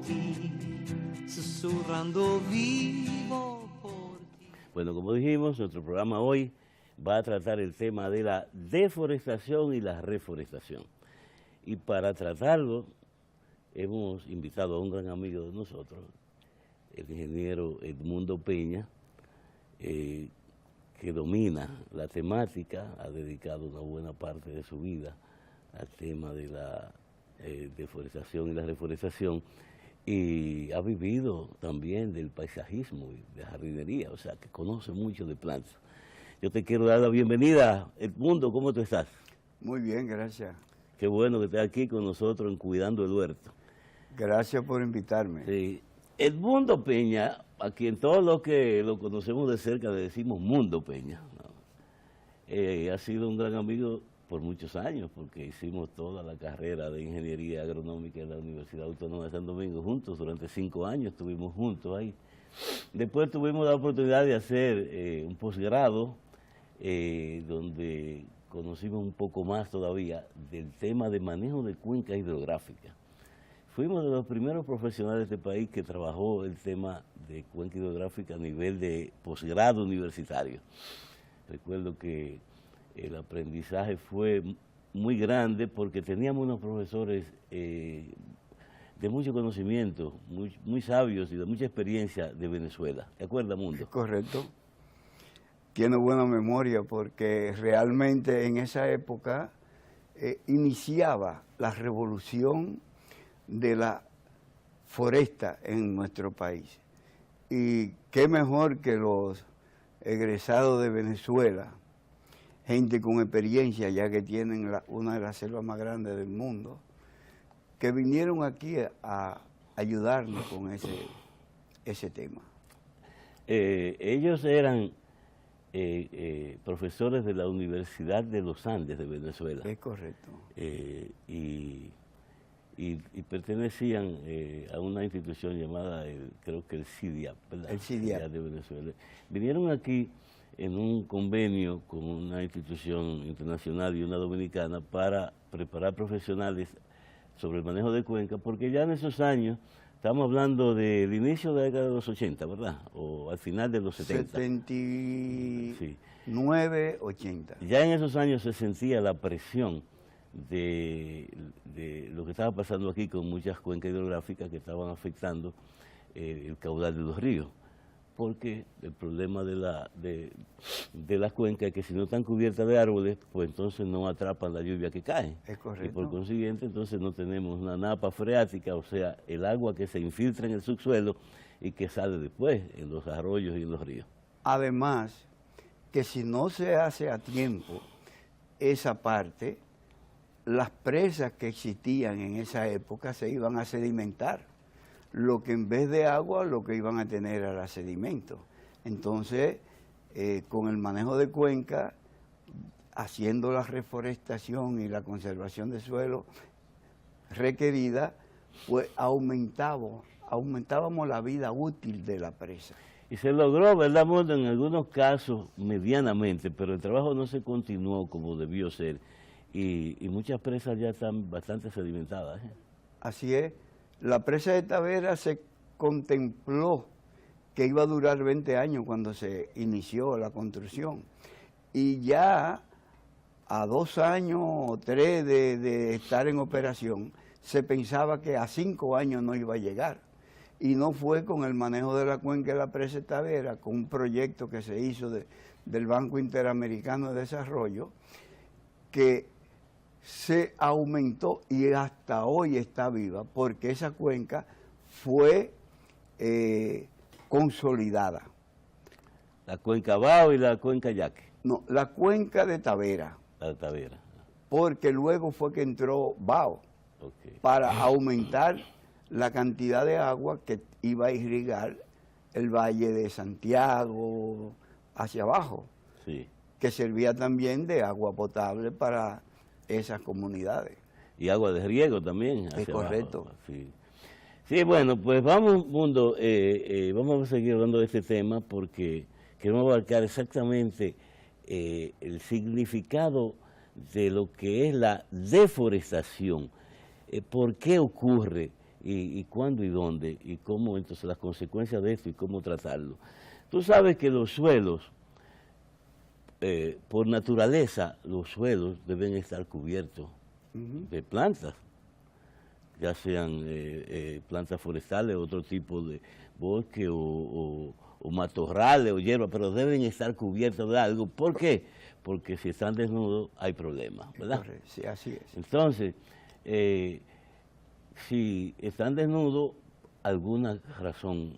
ti, susurrando vivo por ti. Bueno, como dijimos, nuestro programa hoy va a tratar el tema de la deforestación y la reforestación. Y para tratarlo, hemos invitado a un gran amigo de nosotros, el ingeniero Edmundo Peña, que domina la temática, ha dedicado una buena parte de su vida al tema de la deforestación y la reforestación, y ha vivido también del paisajismo y de jardinería, o sea, que conoce mucho de plantas. Yo te quiero dar la bienvenida, Edmundo, ¿cómo tú estás? Muy bien, gracias. Qué bueno que estés aquí con nosotros en Cuidando el Huerto. Gracias por invitarme. Sí. Edmundo Peña, a quien todos los que lo conocemos de cerca le decimos Mundo Peña, ¿no? Ha sido un gran amigo por muchos años, porque hicimos toda la carrera de Ingeniería Agronómica en la Universidad Autónoma de Santo Domingo juntos, durante 5 años estuvimos juntos ahí. Después tuvimos la oportunidad de hacer un posgrado, donde conocimos un poco más todavía del tema de manejo de cuencas hidrográficas. Fuimos de los primeros profesionales de este país que trabajó el tema de cuenca hidrográfica a nivel de posgrado universitario. Recuerdo que el aprendizaje fue muy grande porque teníamos unos profesores de mucho conocimiento, muy sabios y de mucha experiencia de Venezuela. ¿Te acuerdas, Mundo? Correcto. Tiene buena memoria porque realmente en esa época iniciaba la revolución de la foresta en nuestro país. Y qué mejor que los egresados de Venezuela, gente con experiencia, ya que tienen una de las selvas más grandes del mundo, que vinieron aquí a ayudarnos con ese tema. Ellos eran profesores de la Universidad de los Andes de Venezuela. Es correcto. Y pertenecían a una institución llamada, creo que el CIDIAP, ¿verdad? El CIDIAP de Venezuela. Vinieron aquí en un convenio con una institución internacional y una dominicana para preparar profesionales sobre el manejo de cuencas, porque ya en esos años, estamos hablando del inicio de la década de los 80, ¿verdad? O al final de los 70. 79, 80. Ya en esos años se sentía la presión de lo que estaba pasando aquí con muchas cuencas hidrográficas que estaban afectando el caudal de los ríos, porque el problema de las cuencas es que si no están cubiertas de árboles, pues entonces no atrapan la lluvia que cae. Es correcto. Y por consiguiente entonces no tenemos una napa freática, o sea, el agua que se infiltra en el subsuelo y que sale después en los arroyos y en los ríos. Además, que si no se hace a tiempo esa parte, las presas que existían en esa época se iban a sedimentar, lo que en vez de agua lo que iban a tener era sedimento. Entonces, con el manejo de cuenca, haciendo la reforestación y la conservación de suelo requerida, pues aumentábamos la vida útil de la presa. Y se logró, ¿verdad, Mundo? En algunos casos medianamente, pero el trabajo no se continuó como debió ser. Y muchas presas ya están bastante sedimentadas. Así es. La presa de Tavera se contempló que iba a durar 20 años cuando se inició la construcción. Y ya a 2 años o 3 de estar en operación, se pensaba que a 5 años no iba a llegar. Y no fue con el manejo de la cuenca de la presa de Tavera, con un proyecto que se hizo del Banco Interamericano de Desarrollo, que se aumentó y hasta hoy está viva, porque esa cuenca fue consolidada. La cuenca Bao y la cuenca Yaque. No, la cuenca de Tavera. La de Tavera. Porque luego fue que entró Bao, para aumentar la cantidad de agua que iba a irrigar el Valle de Santiago hacia abajo, sí, que servía también de agua potable para esas comunidades. Y agua de riego también. Es correcto. Abajo, sí. Sí, bueno, pues vamos, Mundo, vamos a seguir hablando de este tema porque queremos abarcar exactamente el significado de lo que es la deforestación. ¿Por qué ocurre y cuándo y dónde, y cómo, entonces las consecuencias de esto y cómo tratarlo. Tú sabes que los suelos, por naturaleza, los suelos deben estar cubiertos de plantas, ya sean plantas forestales, otro tipo de bosque o matorrales o hierba, pero deben estar cubiertos de algo. ¿Por qué? Porque si están desnudos hay problemas, ¿verdad? Correcto, sí, así es. Entonces, si están desnudos, alguna razón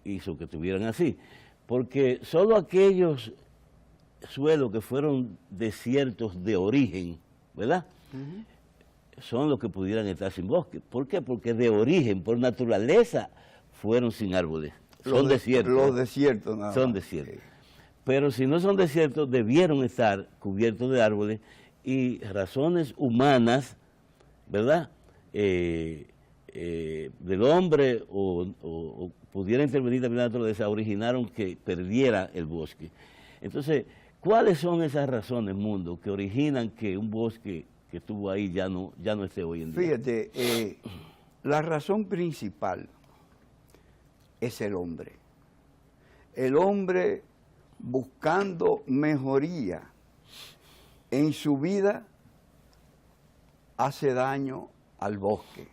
hizo que estuvieran así. Porque solo aquellos suelos que fueron desiertos de origen, ¿verdad? Son los que pudieran estar sin bosque. ¿Por qué? Porque de origen, por naturaleza, fueron sin árboles. Son desiertos. Los desiertos, nada Son más. desiertos. Sí. Pero si no son desiertos, debieron estar cubiertos de árboles y razones humanas, ¿verdad? Del hombre o pudiera intervenir también la naturaleza, originaron que perdiera el bosque. Entonces, ¿cuáles son esas razones, mundo, que originan que un bosque que estuvo ahí ya no esté hoy en día? Fíjate, la razón principal es el hombre. El hombre buscando mejoría en su vida hace daño al bosque.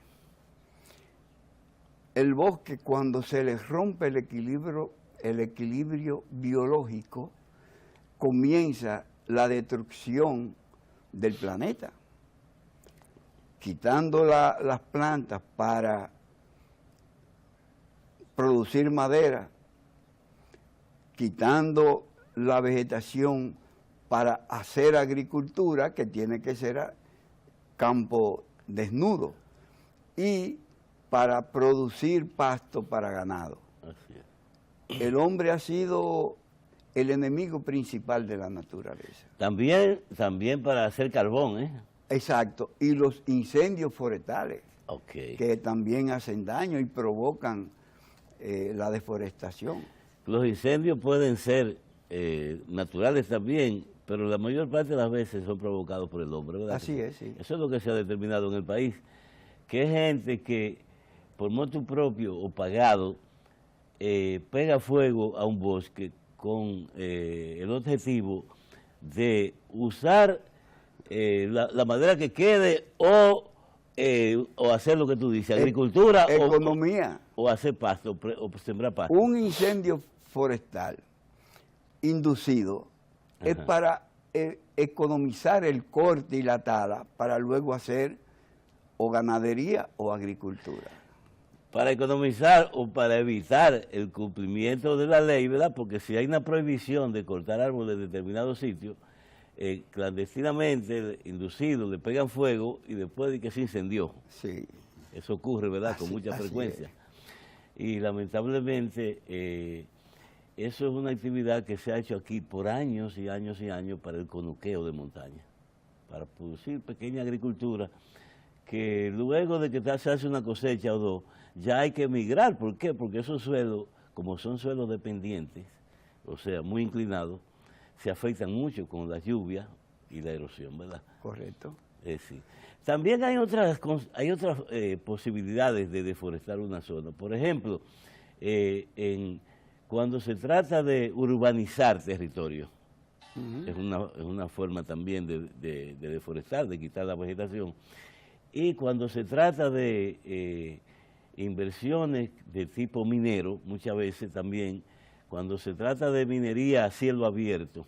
El bosque, cuando se le rompe el equilibrio biológico, comienza la destrucción del planeta. Quitando las plantas para producir madera, quitando la vegetación para hacer agricultura, que tiene que ser campo desnudo, y para producir pasto para ganado. Así es. El hombre ha sido el enemigo principal de la naturaleza. También para hacer carbón, ¿eh? Exacto, y los incendios forestales, Okay. que también hacen daño y provocan la deforestación. Los incendios pueden ser naturales también, pero la mayor parte de las veces son provocados por el hombre, ¿verdad? Así es, sí. Eso es lo que se ha determinado en el país, que es gente que por motu propio o pagado pega fuego a un bosque con el objetivo de usar la madera que quede o hacer lo que tú dices, agricultura Economía. o hacer pasto, o sembrar pasto. Un incendio forestal inducido es para economizar el corte y la tala para luego hacer o ganadería o agricultura. Para economizar o para evitar el cumplimiento de la ley, ¿verdad? Porque si hay una prohibición de cortar árboles en determinados sitios, clandestinamente, inducidos, le pegan fuego y después de que se incendió. Sí. Eso ocurre, ¿verdad? Con mucha así frecuencia. Y lamentablemente eso es una actividad que se ha hecho aquí por años y años y años para el conuqueo de montaña, para producir pequeña agricultura que luego de que se hace una cosecha o dos, ya hay que emigrar. ¿Por qué? Porque esos suelos, como son suelos dependientes, o sea, muy inclinados, se afectan mucho con la lluvia y la erosión, ¿verdad? Correcto. Sí. También hay otras posibilidades de deforestar una zona. Por ejemplo, cuando se trata de urbanizar territorio, es una forma también de deforestar, de quitar la vegetación. Y cuando se trata de inversiones de tipo minero, muchas veces también, cuando se trata de minería a cielo abierto,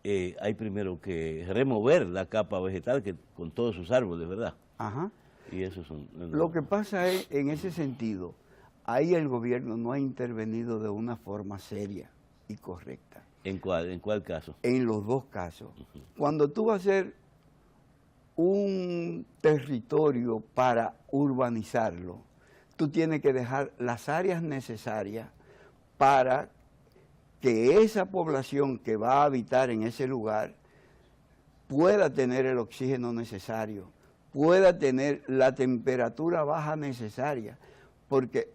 hay primero que remover la capa vegetal con todos sus árboles, ¿verdad? Ajá. Y eso son... Lo que pasa es, en ese sentido, ahí el gobierno no ha intervenido de una forma seria y correcta. ¿En cuál caso? En los dos casos. Cuando tú vas a hacer un territorio para urbanizarlo, tú tienes que dejar las áreas necesarias para que esa población que va a habitar en ese lugar pueda tener el oxígeno necesario, pueda tener la temperatura baja necesaria, porque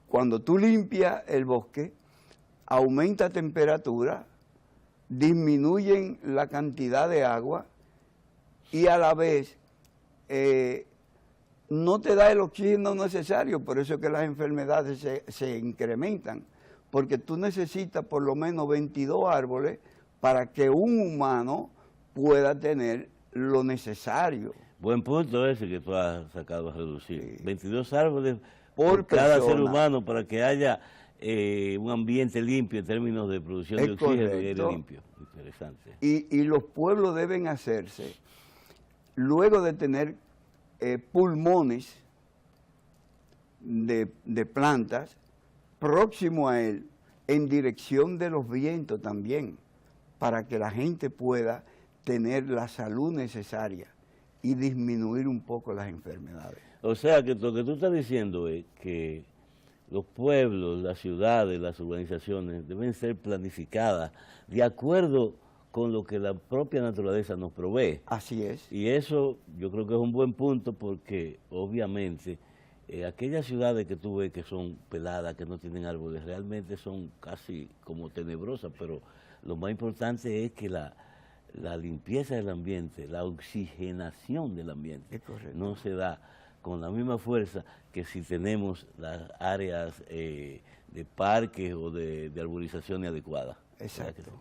cuando tú limpias el bosque, aumenta temperatura, disminuyen la cantidad de agua y a la vez no te da el oxígeno necesario, por eso es que las enfermedades se incrementan, porque tú necesitas por lo menos 22 árboles para que un humano pueda tener lo necesario. Buen punto ese que tú has sacado a reducir. Sí. 22 árboles por cada ser humano para que haya un ambiente limpio en términos de producción de oxígeno y aire limpio. Interesante. Y los pueblos deben hacerse, luego de tener pulmones de plantas próximo a él, en dirección de los vientos también, para que la gente pueda tener la salud necesaria y disminuir un poco las enfermedades. O sea, que lo que tú estás diciendo es que los pueblos, las ciudades, las urbanizaciones deben ser planificadas de acuerdo con lo que la propia naturaleza nos provee. Así es. Y eso yo creo que es un buen punto porque obviamente aquellas ciudades que tú ves que son peladas, que no tienen árboles, realmente son casi como tenebrosas, pero lo más importante es que la limpieza del ambiente, la oxigenación del ambiente no se da con la misma fuerza que si tenemos las áreas de parques o de arborización adecuadas. Exacto.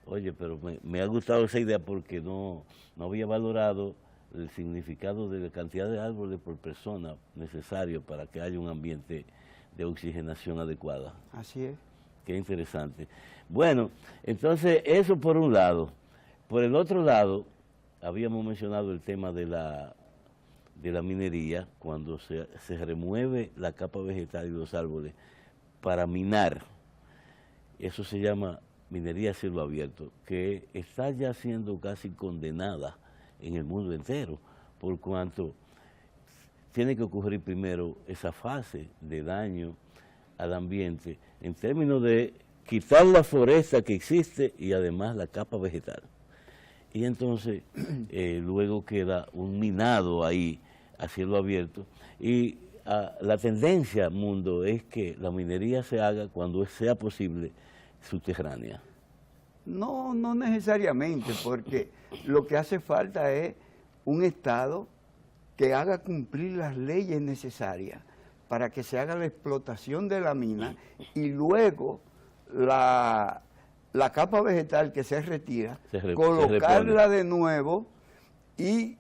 Oye, pero me ha gustado esa idea porque no había valorado el significado de la cantidad de árboles por persona necesario para que haya un ambiente de oxigenación adecuada. Así es. Qué interesante. Bueno, entonces eso por un lado. Por el otro lado, habíamos mencionado el tema de la minería, cuando se remueve la capa vegetal y los árboles para minar. Eso se llama minería a cielo abierto, que está ya siendo casi condenada en el mundo entero, por cuanto tiene que ocurrir primero esa fase de daño al ambiente en términos de quitar la foresta que existe y además la capa vegetal. Y entonces luego queda un minado ahí a cielo abierto y la tendencia, mundo, es que la minería se haga cuando sea posible subterránea. No necesariamente, porque lo que hace falta es un Estado que haga cumplir las leyes necesarias para que se haga la explotación de la mina y luego la capa vegetal que se retira, colocarla de nuevo y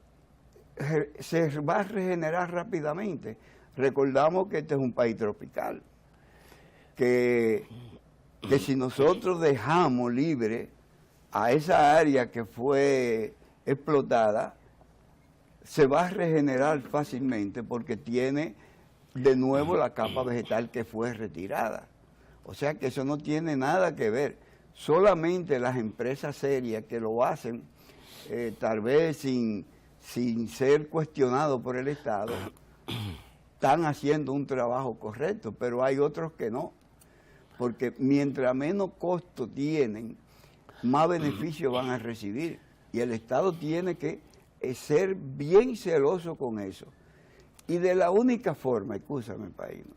se va a regenerar rápidamente. Recordamos que este es un país tropical, que si nosotros dejamos libre a esa área que fue explotada, se va a regenerar fácilmente porque tiene de nuevo la capa vegetal que fue retirada. O sea que eso no tiene nada que ver. Solamente las empresas serias que lo hacen, tal vez sin ser cuestionado por el Estado, están haciendo un trabajo correcto, pero hay otros que no. Porque mientras menos costo tienen, más beneficios van a recibir. Y el Estado tiene que ser bien celoso con eso. Y de la única forma, escúchame, Paino,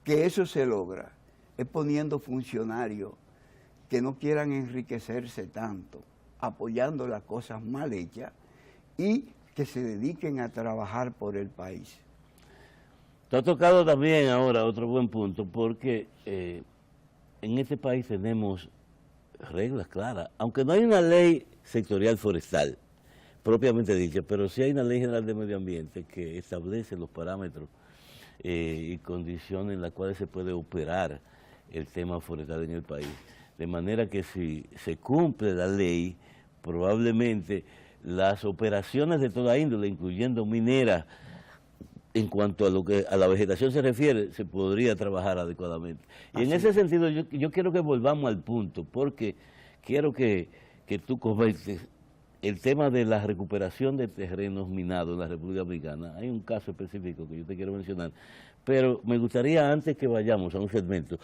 que eso se logra es poniendo funcionarios que no quieran enriquecerse tanto, apoyando las cosas mal hechas y que se dediquen a trabajar por el país. Te ha tocado también ahora otro buen punto, porque en este país tenemos reglas claras, aunque no hay una ley sectorial forestal, propiamente dicha, pero sí hay una ley general de medio ambiente que establece los parámetros y condiciones en las cuales se puede operar el tema forestal en el país. De manera que si se cumple la ley, probablemente las operaciones de toda índole, incluyendo mineras, en cuanto a lo que a la vegetación se refiere, se podría trabajar adecuadamente. Y en ese sentido yo quiero que volvamos al punto, porque quiero que tú comentes el tema de la recuperación de terrenos minados en la República Dominicana. Hay un caso específico que yo te quiero mencionar, pero me gustaría, antes que vayamos a un segmento,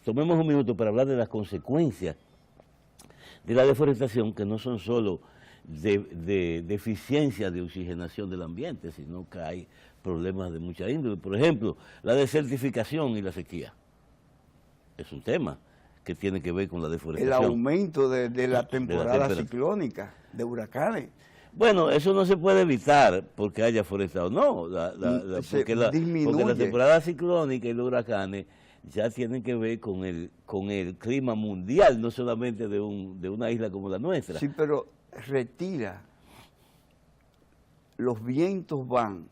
tomemos un minuto para hablar de las consecuencias de la deforestación, que no son solo de deficiencia de oxigenación del ambiente, sino que hay problemas de mucha índole. Por ejemplo, la desertificación y la sequía. Es un tema que tiene que ver con la deforestación. El aumento de la temporada ciclónica, de huracanes. Bueno, eso no se puede evitar porque haya forestado, no, porque la temporada ciclónica y los huracanes ya tienen que ver con el clima mundial, no solamente de una isla como la nuestra. Sí, pero retira, los vientos van,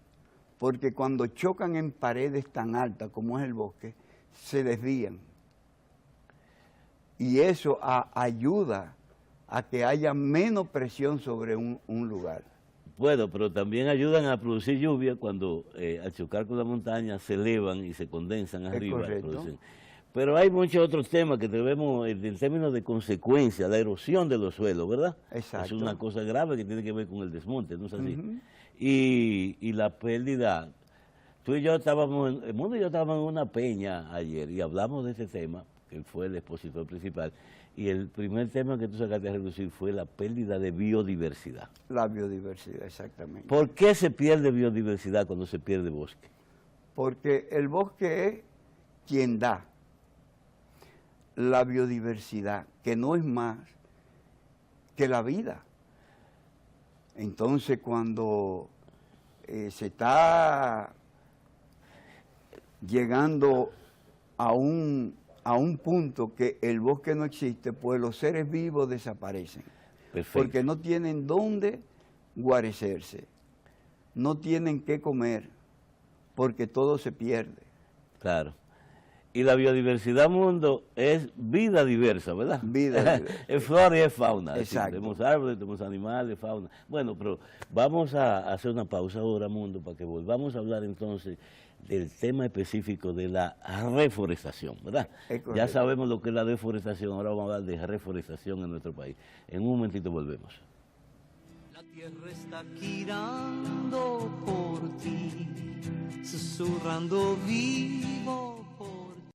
porque cuando chocan en paredes tan altas como es el bosque, se desvían. Y eso ayuda a que haya menos presión sobre un lugar. Bueno, pero también ayudan a producir lluvia cuando al chocar con la montaña se elevan y se condensan arriba. Pero hay muchos otros temas que debemos, en términos de consecuencia, la erosión de los suelos, ¿verdad? Exacto. Es una cosa grave que tiene que ver con el desmonte, ¿no es así? Y la pérdida. Tú y yo estábamos, el mundo y yo estábamos en una peña ayer y hablamos de ese tema, que él fue el expositor principal, y el primer tema que tú sacaste a reducir fue la pérdida de biodiversidad. La biodiversidad, exactamente. ¿Por qué se pierde biodiversidad cuando se pierde bosque? Porque el bosque es quien da la biodiversidad, que no es más que la vida. Entonces, cuando se está llegando a un punto que el bosque no existe, pues los seres vivos desaparecen. Perfecto. Porque no tienen dónde guarecerse, no tienen qué comer, porque todo se pierde. Claro. Y la biodiversidad mundo es vida diversa, ¿verdad? Vida diversa. Es flora y es fauna. Exacto. Tenemos árboles, tenemos animales, fauna. Bueno, pero vamos a hacer una pausa ahora, Mundo, para que volvamos a hablar entonces del tema específico de la reforestación, ¿verdad? Ya sabemos lo que es la deforestación, ahora vamos a hablar de reforestación en nuestro país. En un momentito volvemos. La tierra está girando por ti, susurrando vida.